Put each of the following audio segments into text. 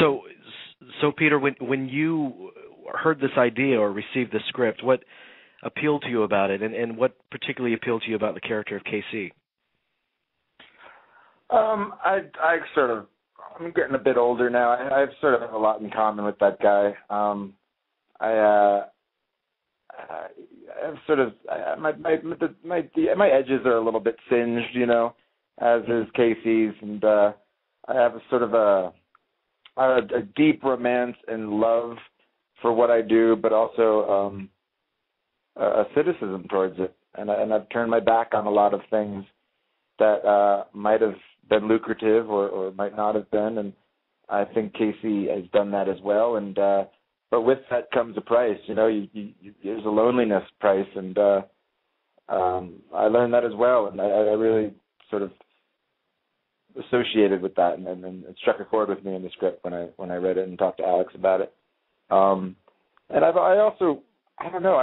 So, Peter, when you heard this idea or received the script, what appealed to you about it, and what particularly appealed to you about the character of KC? I'm getting a bit older now. I sort of have a lot in common with that guy. My edges are a little bit singed, as is Casey's, and I have a sort of a deep romance and love for what I do, but also a cynicism towards it, and I've turned my back on a lot of things that might have been lucrative or might not have been, and I think Casey has done that as well. And but with that comes a price. There's a loneliness price, and I learned that as well, and I really sort of associated with that, and it struck a chord with me in the script when I read it and talked to Alex about it. And I also don't know.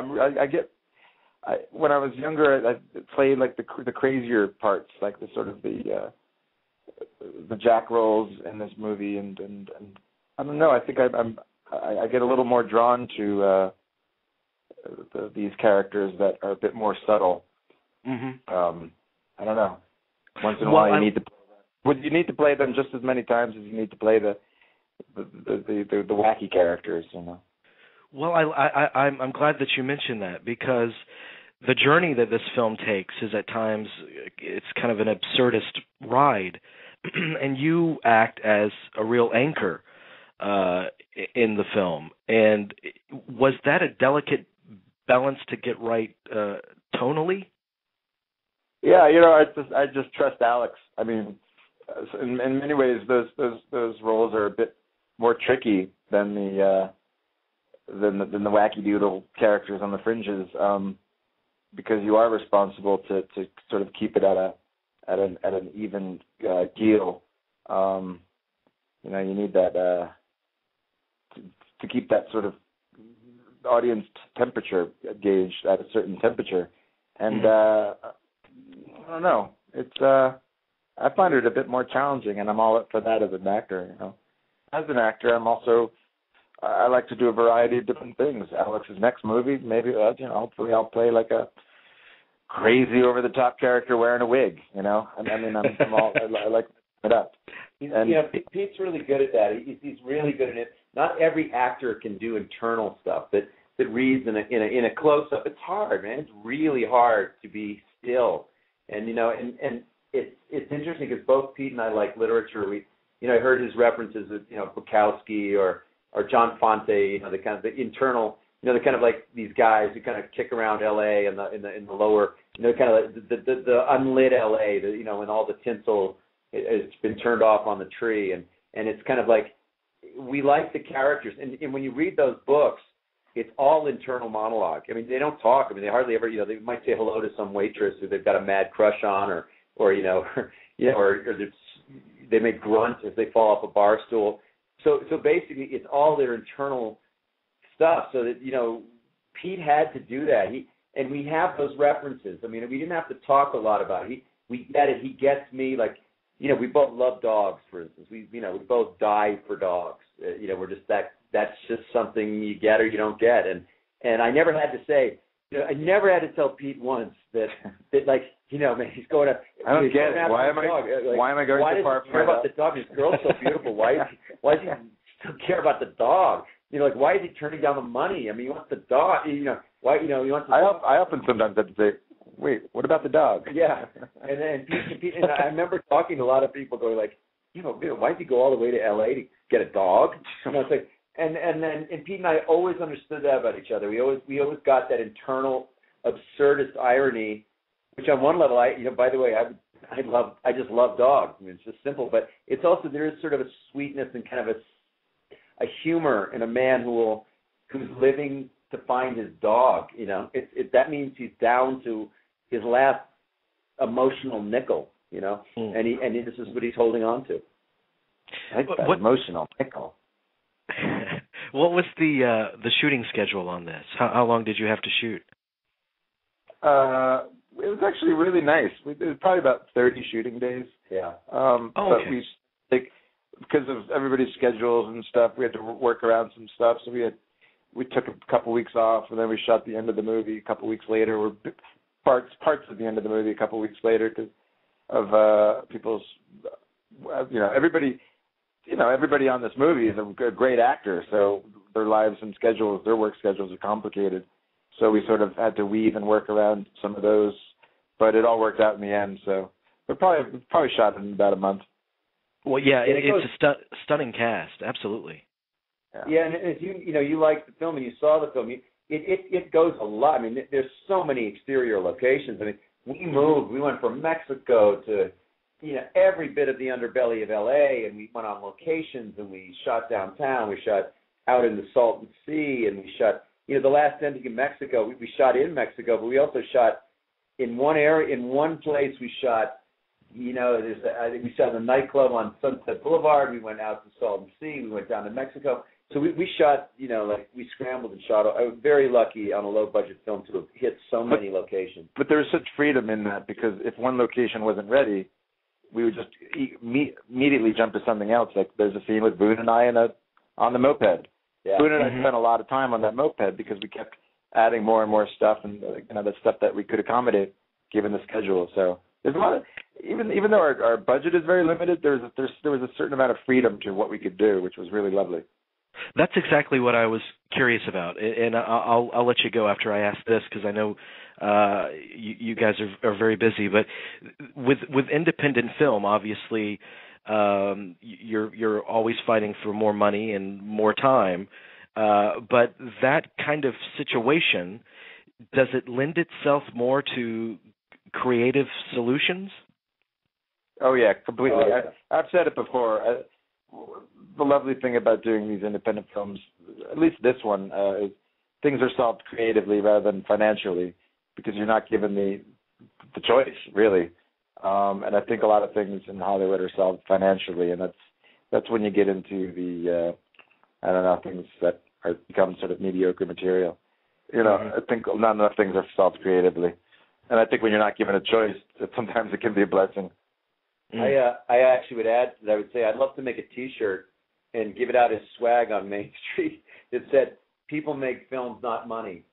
When I was younger, I played like the crazier parts, like the sort of the Jack roles in this movie, and I don't know. I think I get a little more drawn to these characters that are a bit more subtle. Mm-hmm. I don't know. Once in a while, you need to play them just as many times as you need to play the wacky characters. Well, I'm glad that you mentioned that, because the journey that this film takes is at times it's kind of an absurdist ride, and you act as a real anchor in the film. And was that a delicate balance to get right tonally? Yeah, I just trust Alex. I mean, in many ways, those roles are a bit more tricky than the wacky doodle characters on the fringes, because you are responsible to sort of keep it at an even keel. You need that to keep that sort of audience temperature gauged at a certain temperature, and I don't know. It's I find it a bit more challenging, and I'm all up for that as an actor. As an actor, I like to do a variety of different things. Alex's next movie, maybe hopefully I'll play like a crazy over-the-top character wearing a wig. I like it up. Pete's really good at that. He's really good at it. Not every actor can do internal stuff that reads in a close-up. It's hard, man. It's really hard to be still, and it's interesting because both Pete and I like literature. I heard his references of Bukowski or John Fonte. The kind of the internal. The kind of like these guys who kind of kick around L.A. in the lower. Kind of like the unlit L.A. And all the tinsel has been turned off on the tree, and it's kind of like we like the characters. And when you read those books, it's all internal monologue. I mean, they don't talk. I mean, they hardly ever. They might say hello to some waitress who they've got a mad crush on, or they may grunt as they fall off a bar stool. So basically, it's all their internal stuff. So that Pete had to do that. And we have those references. I mean, we didn't have to talk a lot about it. We get it. He gets me. Like, we both love dogs, for instance. We both die for dogs. We're just that's just something you get or you don't get. And I never had to say. I never had to tell Pete once that man, he's going to. I don't get it. Why am I going so far? Why does he care about the dog? This girl's so beautiful. Why does he still care about the dog? Why is he turning down the money? I mean, he wants the dog. Why? He wants. I often sometimes have to say, wait, what about the dog? Yeah, and Pete, and I remember talking to a lot of people going like, why did he go all the way to L.A. to get a dog? It's like. And Pete and I always understood that about each other. We always got that internal absurdist irony, which on one level, by the way, I just love dogs. I mean, it's just simple, but it's also there is sort of a sweetness and kind of a humor in a man who's living to find his dog. That means he's down to his last emotional nickel. And this is what he's holding on to. I like that emotional nickel. What was the shooting schedule on this? How long did you have to shoot? It was actually really nice. It was probably about 30 shooting days. Yeah. But we because of everybody's schedules and stuff, we had to work around some stuff. So we took a couple weeks off, and then we shot the end of the movie a couple weeks later, or parts of the end of the movie a couple weeks later because of people's, everybody on this movie is a great actor, so their lives and schedules, their work schedules are complicated. So we sort of had to weave and work around some of those, but it all worked out in the end. So we probably shot it in about a month. Well, yeah, it's a stunning cast, absolutely. Yeah, and as you liked the film and you saw the film, it goes a lot. I mean, there's so many exterior locations. I mean, we moved. We went from Mexico to every bit of the underbelly of L.A., and we went on locations, and we shot downtown. We shot out in the Salton Sea, and we shot, the last ending in Mexico. We shot in Mexico, but we also shot in one area, in one place. We shot, I think we shot in a nightclub on Sunset Boulevard. We went out to Salton Sea. We went down to Mexico. So we shot, we scrambled and shot. I was very lucky on a low-budget film to have hit so many locations. But there was such freedom in that because if one location wasn't ready, we would just immediately jump to something else. Like there's a scene with Boone and I on the moped. Yeah. Boone and I spent a lot of time on that moped because we kept adding more and more stuff and the stuff that we could accommodate given the schedule. So there's a lot of even though our budget is very limited, there was a certain amount of freedom to what we could do, which was really lovely. That's exactly what I was curious about, and I'll let you go after I ask this because I know you guys are very busy. But with independent film, obviously, you're always fighting for more money and more time. But that kind of situation, does it lend itself more to creative solutions? Oh yeah, completely. I've said it before. The lovely thing about doing these independent films, at least this one, is things are solved creatively rather than financially because you're not given the choice, really. And I think a lot of things in Hollywood are solved financially, and that's when you get into the things that become sort of mediocre material. I think not enough things are solved creatively, and I think when you're not given a choice, that sometimes it can be a blessing. I actually would add that I would say I'd love to make a T-shirt and give it out as swag on Main Street that said "People make films, not money."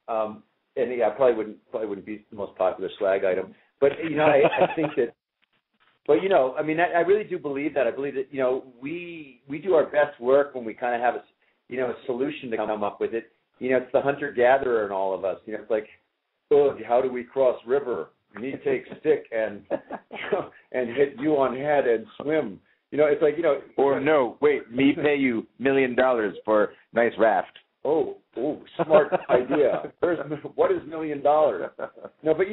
And yeah, probably wouldn't be the most popular swag item, but I think that. But I mean, I really do believe that. I believe that we do our best work when we kind of have a solution to come up with it. It's the hunter-gatherer in all of us. It's like, oh, how do we cross river? Me take stick and hit you on head and swim. It's like Or no, wait, me pay you $1 million for nice raft. Oh, smart idea. What is $1 million? No, but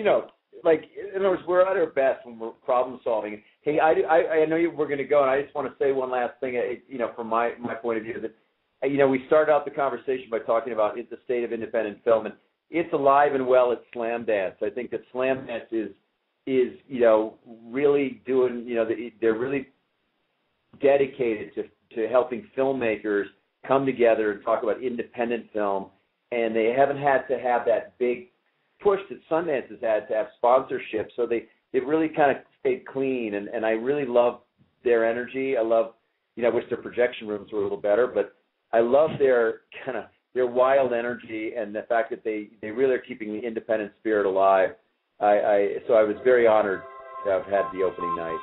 like in other words, we're at our best when we're problem solving. Hey, I know we're going to go, and I just want to say one last thing. From my point of view, that we started out the conversation by talking about the state of independent film, and it's alive and well at Slamdance. I think that Slamdance is really doing, they're really dedicated to helping filmmakers come together and talk about independent film, and they haven't had to have that big push that Sundance has had to have sponsorship, so they've really kind of stayed clean, and I really love their energy. I love, I wish their projection rooms were a little better, but I love their wild energy and the fact that they really are keeping the independent spirit alive. So I was very honored to have had the opening night.